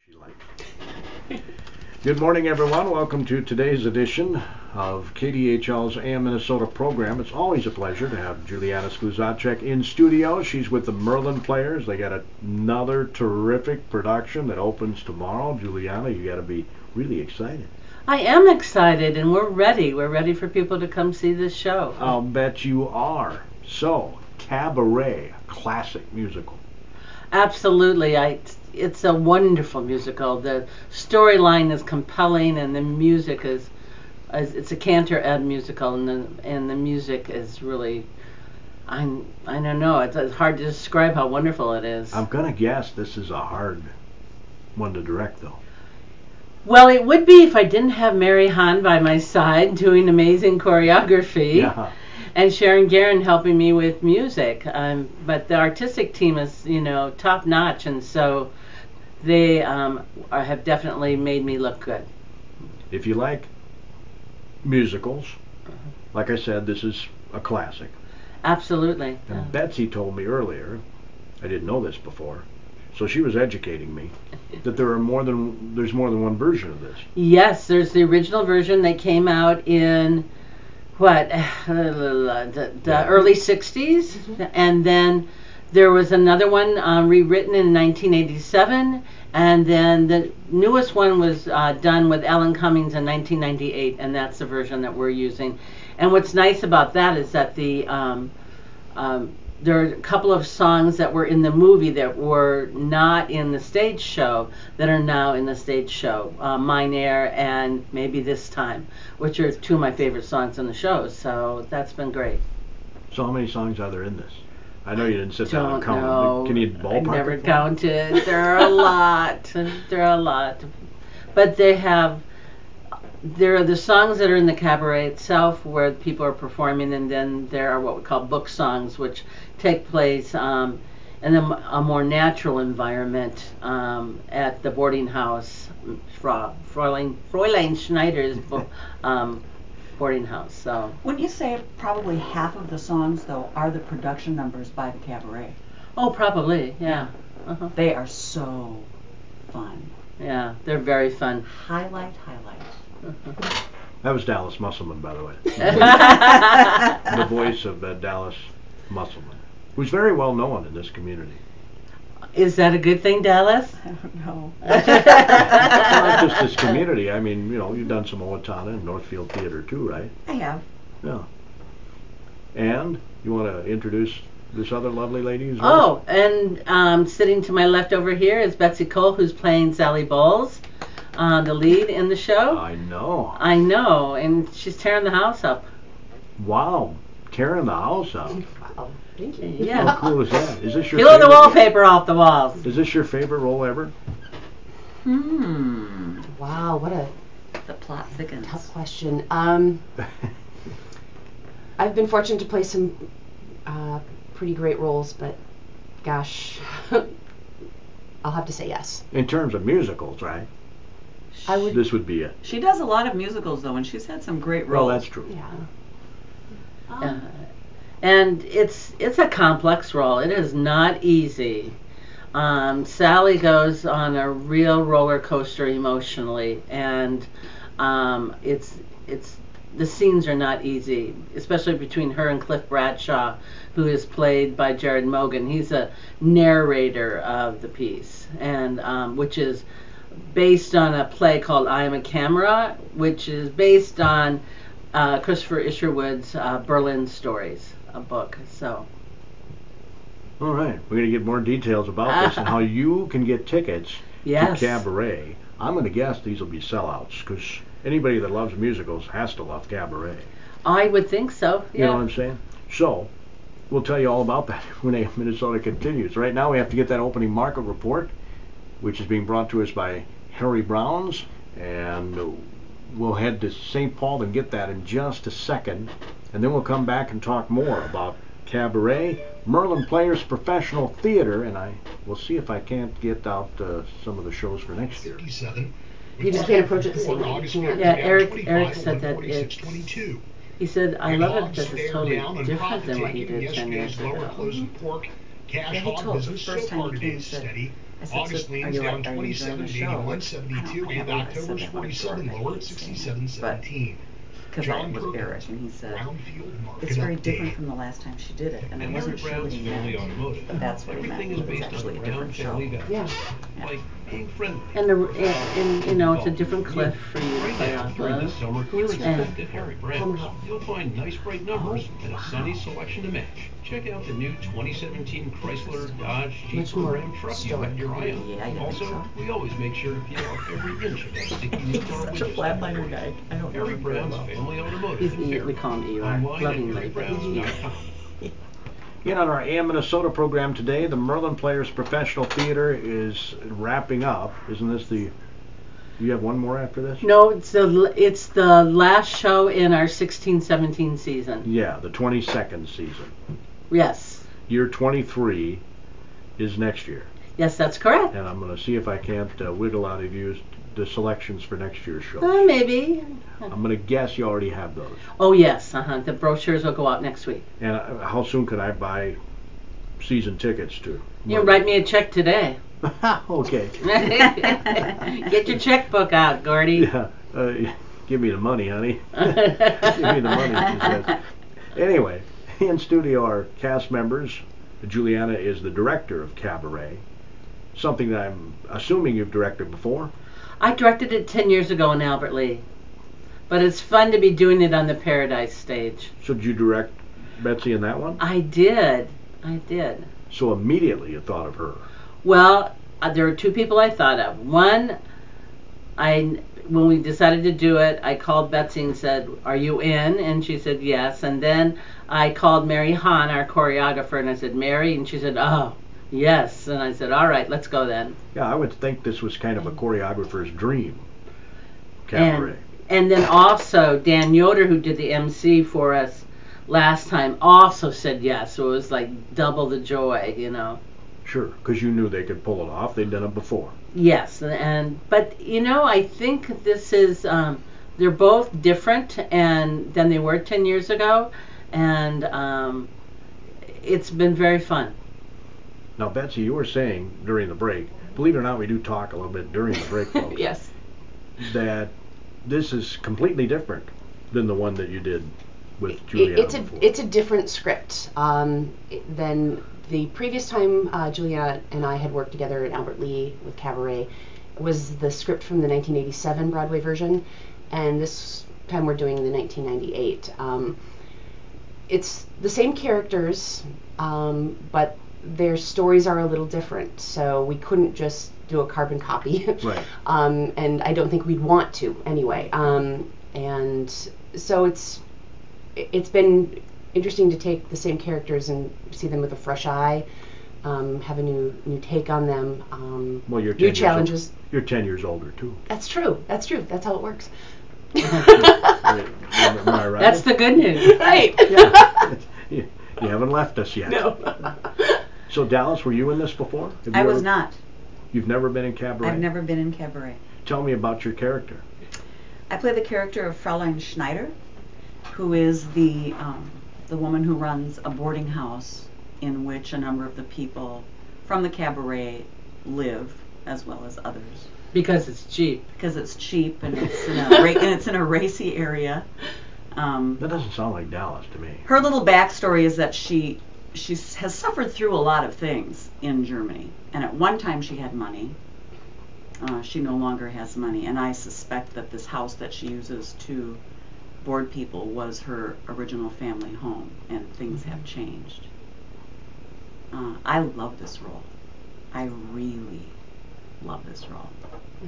She likes. Good morning, everyone. Welcome to today's edition of KDHL's AM Minnesota program. It's always a pleasure to have Juliana Skluzacek in studio. She's with the Merlin Players. They got another terrific production that opens tomorrow. Juliana, you got to be really excited. I am excited, and we're ready. We're ready for people to come see this show. I'll bet you are. So, Cabaret, classic musical. Absolutely. It's a wonderful musical. The storyline is compelling, and the music is it's a Cantor Ed musical, and the music is really, I don't know. It's hard to describe how wonderful it is. I'm gonna guess this is a hard one to direct, though. Well, it would be if I didn't have Mary Hahn by my side doing amazing choreography. Yeah. And Sharon Guerin helping me with music. But the artistic team is, top notch, and so they have definitely made me look good. If you like musicals, like I said, this is a classic. Absolutely. And yeah. Betsy told me earlier, I didn't know this before, so she was educating me, that there's more than one version of this. Yes, there's the original version that came out in the early 60s, and then there was another one rewritten in 1987, and then the newest one was done with Ellen Cummings in 1998, and that's the version that we're using. And what's nice about that is that there are a couple of songs that were in the movie that were not in the stage show that are now in the stage show. Mine Air and Maybe This Time, which are two of my favorite songs in the show. So that's been great. So how many songs are there in this? I know you didn't sit down and count them. Can you ballpark? I never counted. There are a lot. There are a lot. But there are the songs that are in the cabaret itself where people are performing, and then there are what we call book songs, which take place in a more natural environment at the boarding house, Fräulein Schneider's boarding house. So, wouldn't you say probably half of the songs, though, are the production numbers by the cabaret? Oh, probably, yeah. Uh-huh. They are so fun. Yeah, they're very fun. Highlight. That was Dallas Musselman, by the way. The voice of Dallas Musselman, who's very well known in this community. Is that a good thing, Dallas? I don't know. Not just this community. I mean, you've done some Owatonna and Northfield Theater too, right? I have. Yeah. And you want to introduce this other lovely lady as well? Oh, and sitting to my left over here is Betsy Cole, who's playing Sally Bowles, the lead in the show. I know, and she's tearing the house up. Wow, tearing the house up. Wow, thank you. Yeah. How cool is that? Is this your Peeling the favorite? wallpaper off the walls. Is this your favorite role ever? Wow, what a The plot thickens. tough question. I've been fortunate to play some pretty great roles, but gosh, I'll have to say yes. In terms of musicals, right? This would be it. She does a lot of musicals, though, and she's had some great roles. Well, that's true. Yeah. And it's a complex role. It is not easy. Sally goes on a real roller coaster emotionally, and the scenes are not easy, especially between her and Cliff Bradshaw, who is played by Jared Mogan. He's a narrator of the piece, and which is based on a play called I Am a Camera, which is based on Christopher Isherwood's Berlin Stories, a book. So. All right, we're going to get more details about this and how you can get tickets to Cabaret. I'm going to guess these will be sellouts, because anybody that loves musicals has to love Cabaret. I would think so, yeah. You know what I'm saying? So, we'll tell you all about that when Minnesota continues. Right now we have to get that opening market report, which is being brought to us by Harry Browns, and we'll head to St. Paul and get that in just a second, and then we'll come back and talk more about Cabaret, Merlin Players Professional Theater, and I will see if I can't get out some of the shows for next year. You just can't approach it the same way. Yeah, Eric said that he said, I love it because it's totally different than what you did 10 years ago. Cash Yeah, he hog told business the first so time far he today came, is he said, steady. I said, August so leans are you down enjoying 27 the to show? 81.72, and October's 47 lower at 67.17. Because I was Eric, and he said, it's very different from the last time she did it, and I wasn't sure what he meant, but that's what he meant. It's actually a different show. Yeah. Like being friendly. And you know, it's a different cliff for you to play off During the of. summer Who's cruise your at Harry Brown's, you'll find nice bright numbers and a sunny selection to match. Check out the new 2017 Chrysler, Dodge, Jeep, Much or more Ram truck you stoic. have your eye on. Yeah, I think Also, so. we always make sure to peel off every inch of that sticky new car Such a windows. flatliner guy. I don't know Harry him very Brown's well. Family Automotive in We Fairview. call him ER, Online at lovingly. harrybrown's.com. Again, on our AM Minnesota program today, the Merlin Players Professional Theater is wrapping up. Isn't this the... You have one more after this? No, it's the last show in our 16-17 season. Yeah, the 22nd season. Yes. Year 23 is next year. Yes, that's correct. And I'm going to see if I can't wiggle out of you the selections for next year's show. Maybe. I'm going to guess you already have those. Oh, yes. The brochures will go out next week. And how soon can I buy season tickets to? You write me a check today. Okay. Get your checkbook out, Gordy. Yeah. Give me the money, honey. Give me the money, she says. Anyway, in studio are cast members. Juliana is the director of Cabaret, something that I'm assuming you've directed before. I directed it 10 years ago in Albert Lee. But it's fun to be doing it on the Paradise stage. So did you direct Betsy in that one? I did. So immediately you thought of her. Well, there were two people I thought of. One, when we decided to do it, I called Betsy and said, "Are you in?" And she said yes. And then I called Mary Hahn, our choreographer, and I said, "Mary?" And she said, "Oh, yes." And I said, "All right, let's go then." Yeah, I would think this was kind of a choreographer's dream. Cabaret. And then also Dan Yoder, who did the MC for us last time, also said yes. So it was like double the joy, you know. Sure, because you knew they could pull it off. They'd done it before. Yes, but you know, I think this is they're both different than they were 10 years ago, and it's been very fun. Now, Betsy, you were saying during the break, believe it or not, we do talk a little bit during the break, folks. Yes. That this is completely different than the one that you did with Juliana before. It's a different script than the previous time Juliana and I had worked together at Albert Lee with Cabaret. Was the script from the 1987 Broadway version, and this time we're doing the 1998. It's the same characters, but their stories are a little different, so we couldn't just do a carbon copy. Right. And I don't think we'd want to anyway. And so it's been interesting to take the same characters and see them with a fresh eye, have a new take on them, Well, you're 10 new years challenges. You're 10 years older, too. That's true. That's how it works. Am I right? That's the good news. Right. Yeah. You haven't left us yet. No. So, Dallas, were you in this before? Have you I was ever- not. You've never been in Cabaret? I've never been in Cabaret. Tell me about your character. I play the character of Fraulein Schneider, who is the woman who runs a boarding house in which a number of the people from the Cabaret live, as well as others. Because it's cheap. Because it's cheap and it's in a racy area. That doesn't sound like Dallas to me. Her little backstory is that she has suffered through a lot of things in Germany, and at one time she had money. She no longer has money, and I suspect that this house that she uses to board people was her original family home, and things have changed. I love this role. I really love this role.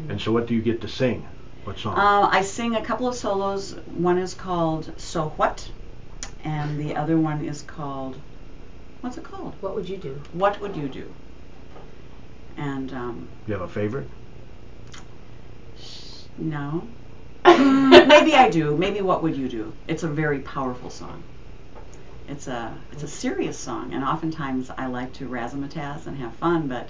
And so what do you get to sing? What song? I sing a couple of solos. One is called So What, and the other one is called, what's it called? What would you do? What Would You Do? And You have a favorite? no. Maybe I do. Maybe What Would You Do? It's a very powerful song. It's a serious song, and oftentimes I like to razzmatazz and have fun, but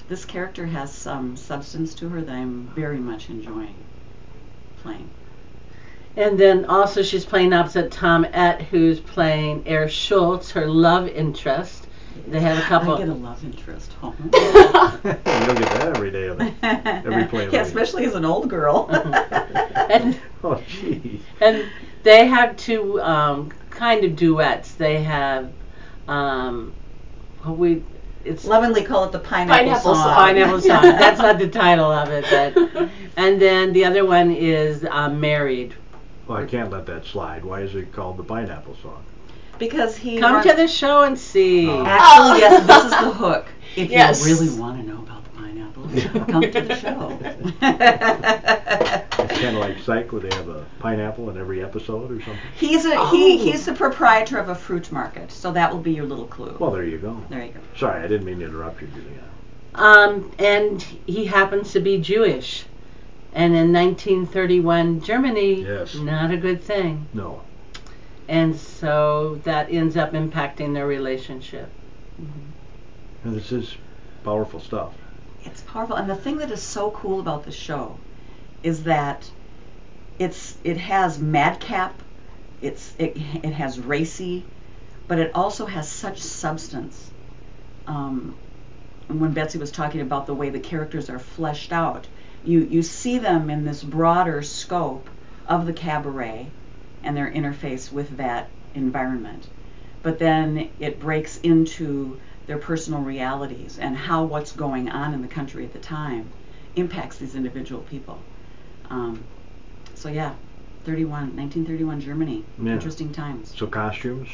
this character has some substance to her that I'm very much enjoying playing. And then also she's playing opposite Tom Ett, who's playing Herr Schultz, her love interest. They have a couple. I get a love interest. Oh. You don't get that every day of it. Every play of Yeah, the week. especially as an old girl. and, Oh, geez. and they have two kind of duets. They have it's Lovingly call it the Pineapple Song. Pineapple Song. That's not the title of it, but and then the other one is Married. Well, I can't let that slide. Why is it called the Pineapple Song? Because he Come to the show and see. Actually, yes, this is the hook. If Yes. you really want to know about the pineapples, come to the show. It's kind of like Psych, where they have a pineapple in every episode or something. He's the proprietor of a fruit market, so that will be your little clue. Well, there you go. There you go. Sorry, I didn't mean to interrupt you, Juliana. And he happens to be Jewish. And in 1931, Germany, Yes. not a good thing. No. And so that ends up impacting their relationship. And this is powerful stuff. It's powerful, and the thing that is so cool about the show is that it has madcap, it has racy, but it also has such substance. When Betsy was talking about the way the characters are fleshed out, you see them in this broader scope of the cabaret and their interface with that environment. But then it breaks into their personal realities and how what's going on in the country at the time impacts these individual people. So yeah, 1931 Germany, Yeah. interesting times. So costumes?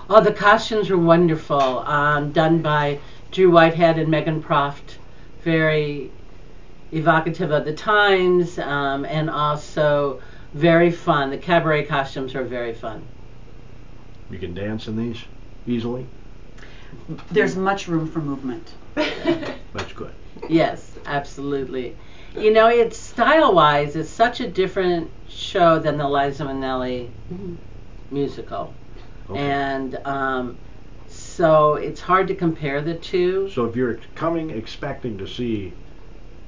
Oh, the costumes were wonderful, done by Drew Whitehead and Megan Proft, very evocative of the times, and also very fun. The cabaret costumes are very fun. You can dance in these easily? There's much room for movement. That's good. Yes, absolutely. You know, it's style-wise, it's such a different show than the Liza Minnelli musical. Okay. And so it's hard to compare the two. So if you're coming expecting to see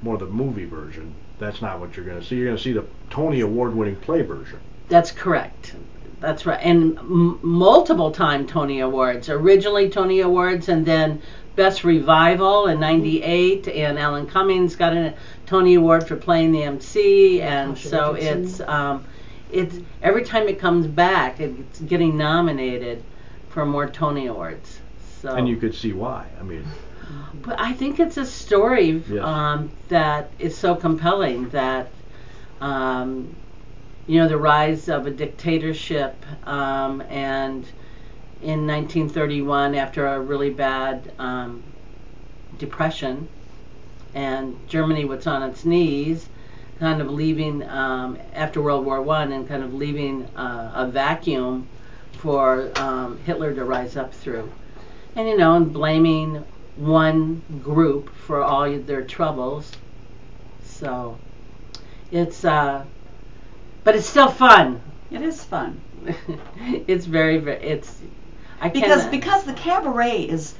more the movie version, that's not what you're going to see. You're going to see the Tony Award-winning play version. That's correct. That's right. And multiple time Tony Awards. Originally Tony Awards, and then Best Revival in '98, and Alan Cummings got a Tony Award for playing the MC, and so it's every time it comes back, it's getting nominated for more Tony Awards. So And you could see why. I mean, but I think it's a story Yes. that is so compelling that you know, the rise of a dictatorship, and in 1931, after a really bad depression, and Germany was on its knees, kind of leaving after World War I, and kind of leaving a vacuum for Hitler to rise up through, and you know, and blaming one group for all their troubles. So it's but it's still fun. It is fun. It's very, it's Because the cabaret is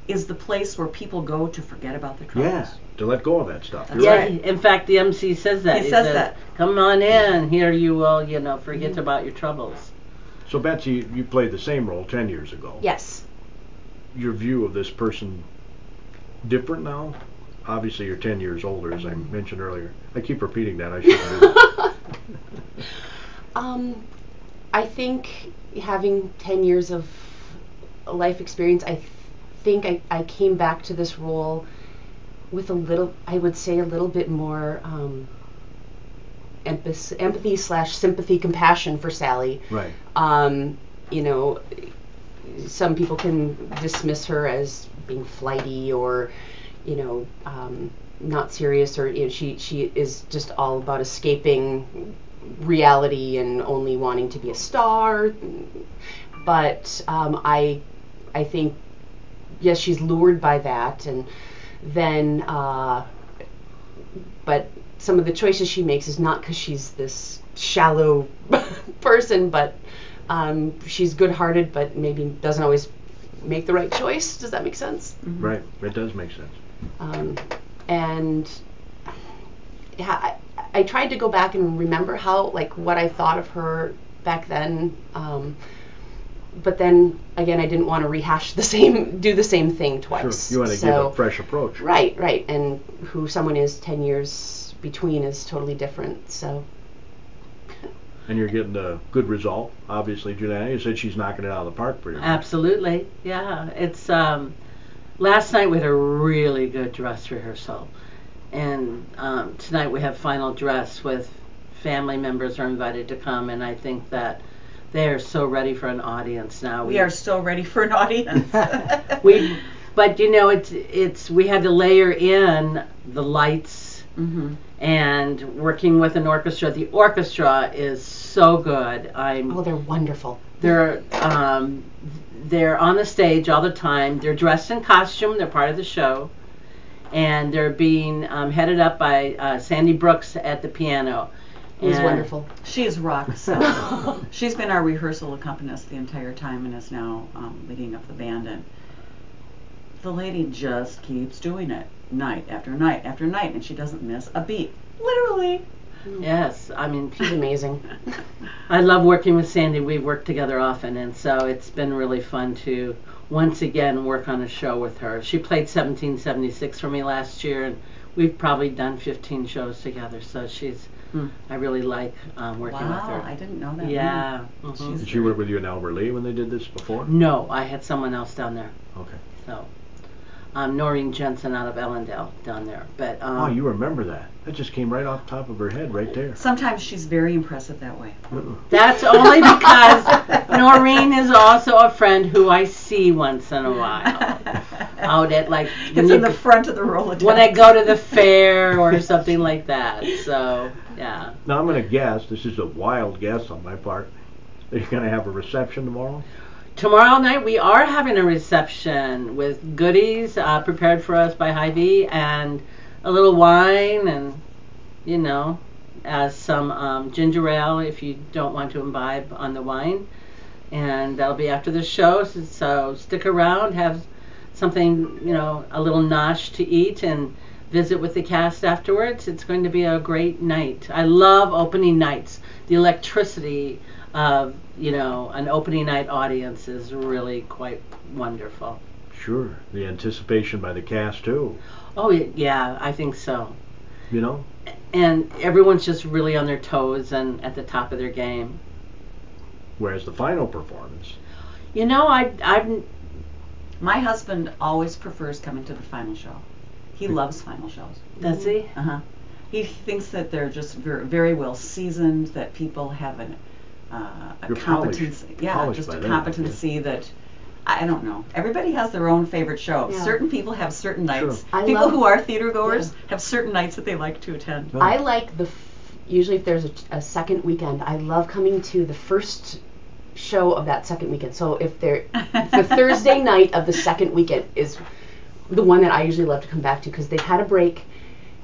the place where people go to forget about their troubles. yeah, to let go of that stuff. That's You're yeah. right. In fact, the MC says that. He says that. Come on in. Here you will, you know, forget about your troubles. So Betsy, you played the same role 10 years ago. Yes. Your view of this person different now? Obviously, you're 10 years older, as I mentioned earlier. I keep repeating that. I shouldn't do that. I think having 10 years of life experience, I think I came back to this role with a little, I would say a little bit more empathy / sympathy, compassion for Sally. Right. You know, some people can dismiss her as being flighty or, you know, not serious, or you know, she is just all about escaping reality and only wanting to be a star. But I think, yes, she's lured by that, and then but some of the choices she makes is not because she's this shallow person, but she's good-hearted, but maybe doesn't always make the right choice. Does that make sense? Mm-hmm. Right. It does make sense. And yeah, I tried to go back and remember how, like, what I thought of her back then. but then again, I didn't want to rehash do the same thing twice. Sure. You want to give a fresh approach. Right. And who someone is 10 years between is totally different. So. And you're getting a good result, obviously, Juliana. You said she's knocking it out of the park for you. Absolutely, yeah. It's last night we had a really good dress rehearsal, and tonight we have final dress with family members are invited to come, and I think that they are so ready for an audience now. We are so ready for an audience. But you know, it's we had to layer in the lights. Mm-hmm. And working with an orchestra. The orchestra is so good. Oh, they're wonderful. They're on the stage all the time. They're dressed in costume. They're part of the show, and they're being headed up by Sandy Brooks at the piano. It was wonderful. She is rock solid. She's been our rehearsal accompanist the entire time and is now leading up the band. And the lady just keeps doing it. Night after night after night, and she doesn't miss a beat. Literally. Yes, I mean, she's amazing. I love working with Sandy. We've worked together often, and so it's been really fun to once again work on a show with her. She played 1776 for me last year, and we've probably done 15 shows together, so she's I really like working with her. Wow, I didn't know that. Yeah. Mm-hmm. Did she work with you in Albert Lee when they did this before? No, I had someone else down there. Okay. So Noreen Jensen out of Ellendale down there. But oh, you remember that. That just came right off the top of her head right there. Sometimes she's very impressive that way. That's only because Noreen is also a friend who I see once in a while. Out at like... It's in the front of the Rolodex. When I go to the fair or something like that. So, yeah. Now I'm going to guess, this is a wild guess on my part, that you're going to have a reception tomorrow? Tomorrow night we are having a reception with goodies prepared for us by Hy-Vee and a little wine and, you know, some ginger ale if you don't want to imbibe on the wine. And that'll be after the show, so stick around, have something, you know, a little nosh to eat and visit with the cast afterwards. It's going to be a great night. I love opening nights. The electricity of, you know, an opening night audience is really quite wonderful. Sure. The anticipation by the cast, too. Oh, yeah, I think so. You know? And everyone's just really on their toes and at the top of their game. Whereas the final performance... You know, I've... My husband always prefers coming to the final show. He loves final shows. Does he? Uh-huh. He thinks that they're just very, very well seasoned, that people have a competency. Yeah, just a competency that... I don't know. Everybody has their own favorite show. Yeah. Certain people have certain nights. Sure. People who are theater goers have certain nights that they like to attend. Oh. I like usually if there's a second weekend, I love coming to the first show of that second weekend. So if the Thursday night of the second weekend is the one that I usually love to come back to because they've had a break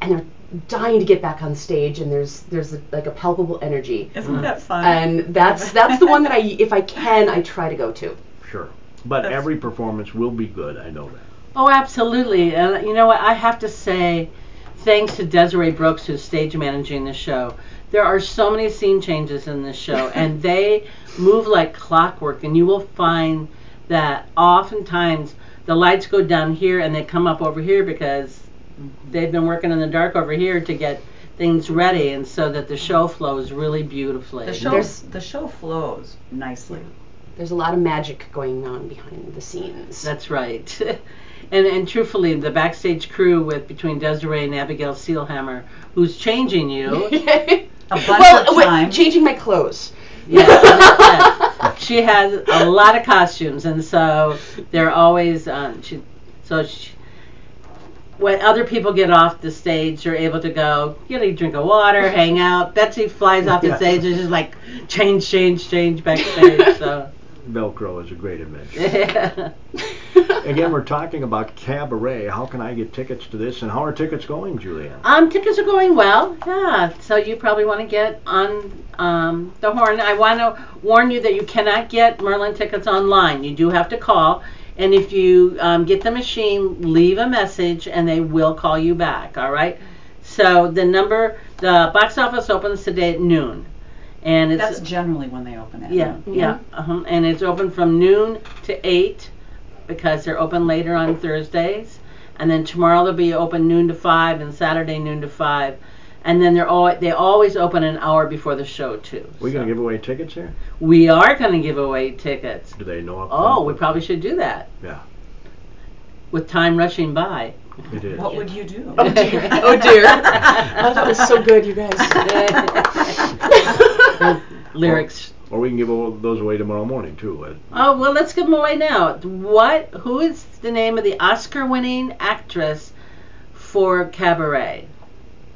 and they're dying to get back on stage and there's like a palpable energy. Isn't that fun? And that's the one that if I can, I try to go to. Sure. But every performance will be good, I know that. Oh, absolutely. And you know what? I have to say, thanks to Desiree Brooks, who's stage managing the show, there are so many scene changes in this show, and they move like clockwork. And you will find that oftentimes the lights go down here and they come up over here because they've been working in the dark over here to get things ready, and so that the show flows really beautifully. The show flows nicely. There's a lot of magic going on behind the scenes. That's right. And truthfully, the backstage crew between Desiree and Abigail Sealhammer, who's changing you. A bunch of time. Changing my clothes. Yeah, she has a lot of costumes, and so they're always when other people get off the stage, they're able to go get a drink of water, hang out. Betsy flies off the stage and just like change backstage. So Velcro is a great invention. yeah. Again, we're talking about Cabaret. How can I get tickets to this, and how are tickets going, Julianne? Tickets are going well. Yeah, so you probably want to get on the horn. I want to warn you that you cannot get Merlin tickets online. You do have to call. And if you get the machine, leave a message and they will call you back, all right? So the box office opens today at noon. And it's That's generally when they open it. yeah, yeah, and it's open from noon to 8 because they're open later on Thursdays, and then tomorrow they'll be open noon to 5 and Saturday noon to 5, and then they always open an hour before the show too. We gonna give away tickets here? We are going to give away tickets. Do they know? Oh, we probably should do that. Yeah. With time rushing by. It is. What would you do? Oh dear. Oh dear. Oh, that was so good, you guys. Lyrics. Or we can give those away tomorrow morning too. Oh, well, let's give them away now. Who is the name of the Oscar-winning actress for Cabaret,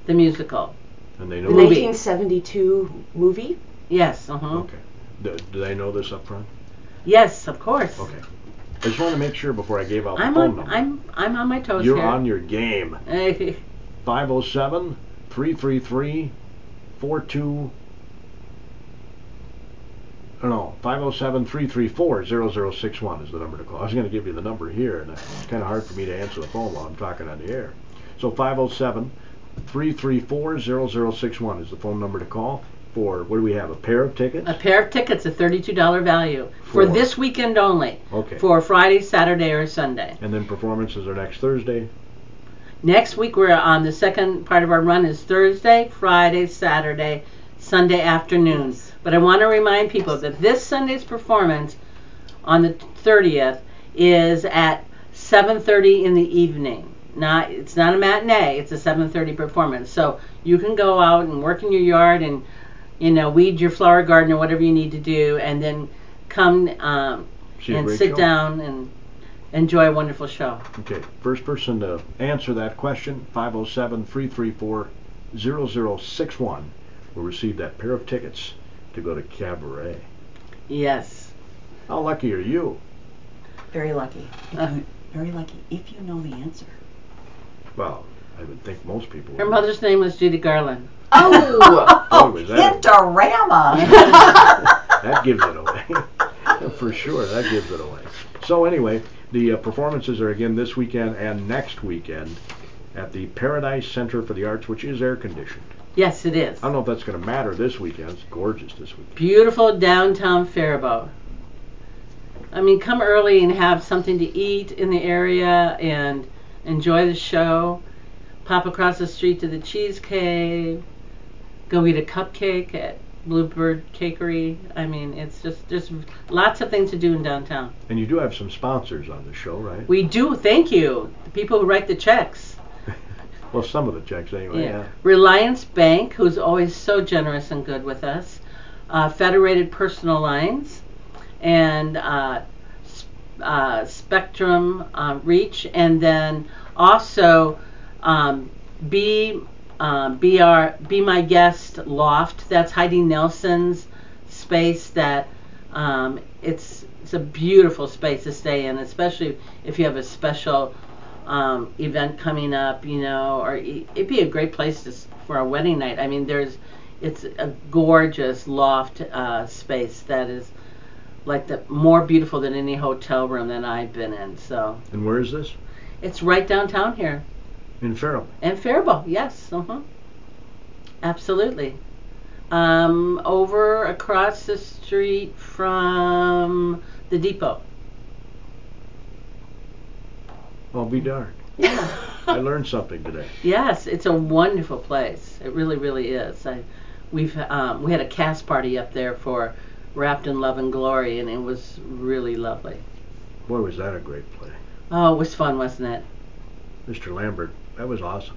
the musical? And they The know. Movie. 1972 movie? Yes. Okay. Do they know this up front? Yes, of course. Okay. I just want to make sure before I gave out the I'm phone on. number. I'm on my toes You're here. on your game. 507-333-42. No, 507-334-0061 is the number to call. I was going to give you the number here, and it's kind of hard for me to answer the phone while I'm talking on the air. So 507-334-0061 is the phone number to call for, what do we have, a pair of tickets? A pair of tickets, a $32 value for For- this weekend only. Okay. For Friday, Saturday, or Sunday. And then performances are next Thursday. Next week, we're on the second part of our run is Thursday, Friday, Saturday, Sunday afternoons. But I want to remind people that this Sunday's performance on the 30th is at 7:30 in the evening. It's not a matinee, it's a 7:30 performance. So you can go out and work in your yard and weed your flower garden or whatever you need to do, and then come and sit down and enjoy a wonderful show. Okay, first person to answer that question, 507-334-0061, will receive that pair of tickets to go to Cabaret. Yes. How lucky are you? Very lucky. Very lucky if you know the answer. Well, I would think most people Her would. mother's name was Judy Garland. Oh! Boy, was that Hintorama! that gives it away. For sure, that gives it away. So anyway, the performances are again this weekend and next weekend at the Paradise Center for the Arts, which is air conditioned. Yes, it is. I don't know if that's going to matter this weekend. It's gorgeous this weekend. Beautiful downtown Faribault. I mean, come early and have something to eat in the area and enjoy the show. Pop across the street to the Cheese Cave. Go eat a cupcake at Bluebird Cakery. I mean, it's just lots of things to do in downtown. And you do have some sponsors on the show, right? We do, thank you. The people who write the checks. Well, some of the checks anyway, yeah. Reliance Bank, who's always so generous and good with us. Federated Personal Lines. And Spectrum Reach. And then also Be My Guest Loft. That's Heidi Nelson's space that it's a beautiful space to stay in, especially if you have a special event coming up, or it'd be a great place for a wedding night. I mean, it's a gorgeous loft space that is like more beautiful than any hotel room that I've been in. So. And where is this? It's right downtown here. In Faribault. In Faribault, yes. Absolutely. Over across the street from the depot. I'll be darned. Yeah. I learned something today. Yes, it's a wonderful place. It really, really is. We had a cast party up there for Wrapped in Love and Glory, and it was really lovely. Boy, was that a great play. Oh, it was fun, wasn't it? Mr. Lambert, that was awesome.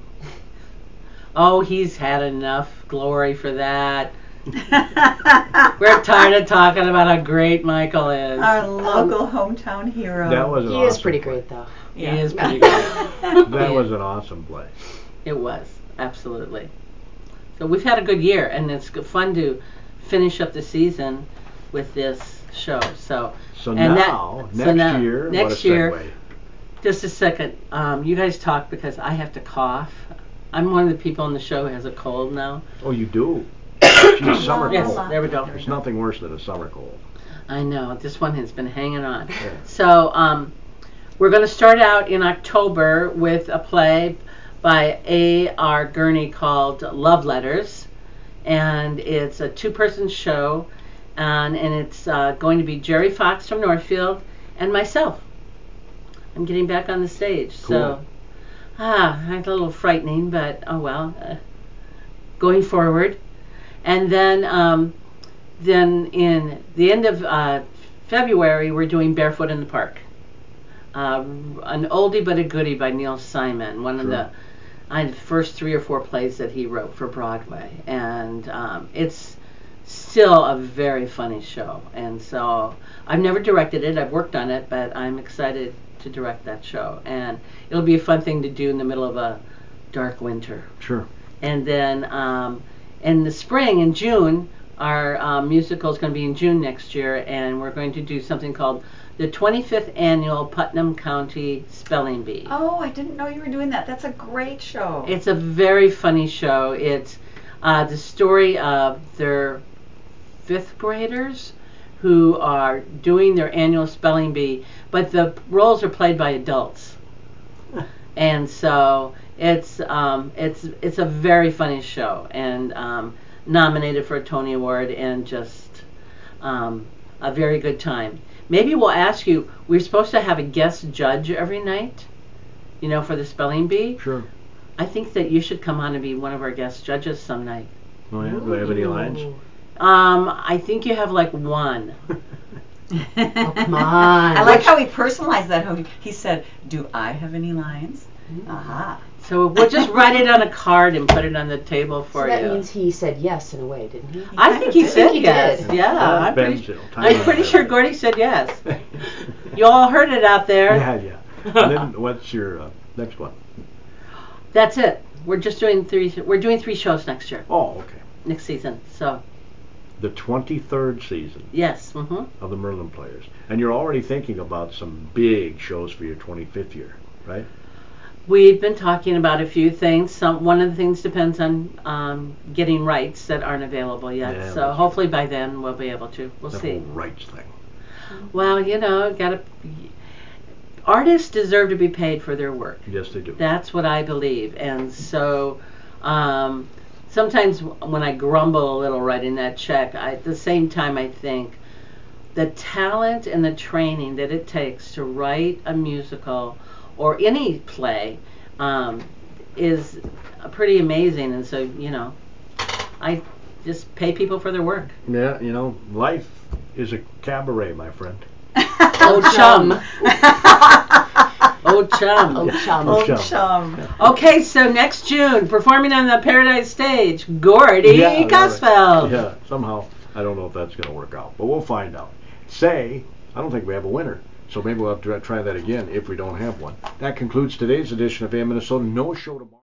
Oh, he's had enough glory for that. We're tired of talking about how great Michael is. Our local hometown hero. That was an He awesome is pretty play. great, though. He is pretty good. That was an awesome play. It was, absolutely. So we've had a good year, and it's fun to finish up the season with this show. So Next now, year, next what a year, segue. just a second. You guys talk because I have to cough. I'm one of the people on the show who has a cold now. Oh, you do? Geez, summer Yes, cold. there we go. There's nothing worse than a summer cold. I know, this one has been hanging on. Yeah. So we're going to start out in October with a play by A.R. Gurney called Love Letters. and it's a 2-person show, and it's going to be Jerry Fox from Northfield and myself. I'm getting back on the stage, so it's a little frightening, but oh well. Going forward, and then in the end of February, we're doing Barefoot in the Park, an oldie but a goodie by Neil Simon, one of the first 3 or 4 plays that he wrote for Broadway, and it's still a very funny show. And so I've never directed it, I've worked on it, but I'm excited to direct that show, and it'll be a fun thing to do in the middle of a dark winter. Sure. And then in the spring, in June, our musical is going to be in June next year, and we're going to do something called the 25th Annual Putnam County Spelling Bee. Oh, I didn't know you were doing that. That's a great show. It's a very funny show. It's the story of their 5th graders who are doing their annual spelling bee, but the roles are played by adults. And so it's a very funny show, and nominated for a Tony Award, and just a very good time. Maybe we'll ask you, we're supposed to have a guest judge every night, you know, for the spelling bee. Sure. I think that you should come on and be one of our guest judges some night. Oh yeah? Do I have any lines? I think you have like 1. Oh, come on. I like how he personalized that. How he said, "Do I have any lines?" Aha. So we'll just write it on a card and put it on the table for So that you. means he said yes in a way, didn't he? I think he said he yes. did. Yeah, Well, I'm Ben's, pretty, you know, time I'm on pretty that. sure Gordy said yes. You all heard it out there. Yeah. And then what's your next one? That's it. We're just doing 3. We're doing 3 shows next year, Oh, okay. next season. So The 23rd season yes. of the Merlin Players. And you're already thinking about some big shows for your 25th year, right? We've been talking about a few things. One of the things depends on getting rights that aren't available yet. Yeah, so that's hopefully by then we'll be able to. We'll That see. whole rights thing. Well, you know, artists deserve to be paid for their work. Yes, they do. That's what I believe. And so sometimes when I grumble a little writing that check, at the same time I think the talent and the training that it takes to write a musical or any play is pretty amazing. And so, you know, I just pay people for their work. Yeah, you know, life is a cabaret, my friend. Oh, chum. Oh, chum. Oh, chum. Oh, chum. Okay, so next June, performing on the Paradise stage, Gordy Gosfeld. Yeah, somehow, I don't know if that's going to work out, but we'll find out. I don't think we have a winner, so maybe we'll have to try that again if we don't have one. That concludes today's edition of AM Minnesota No Show Tomorrow.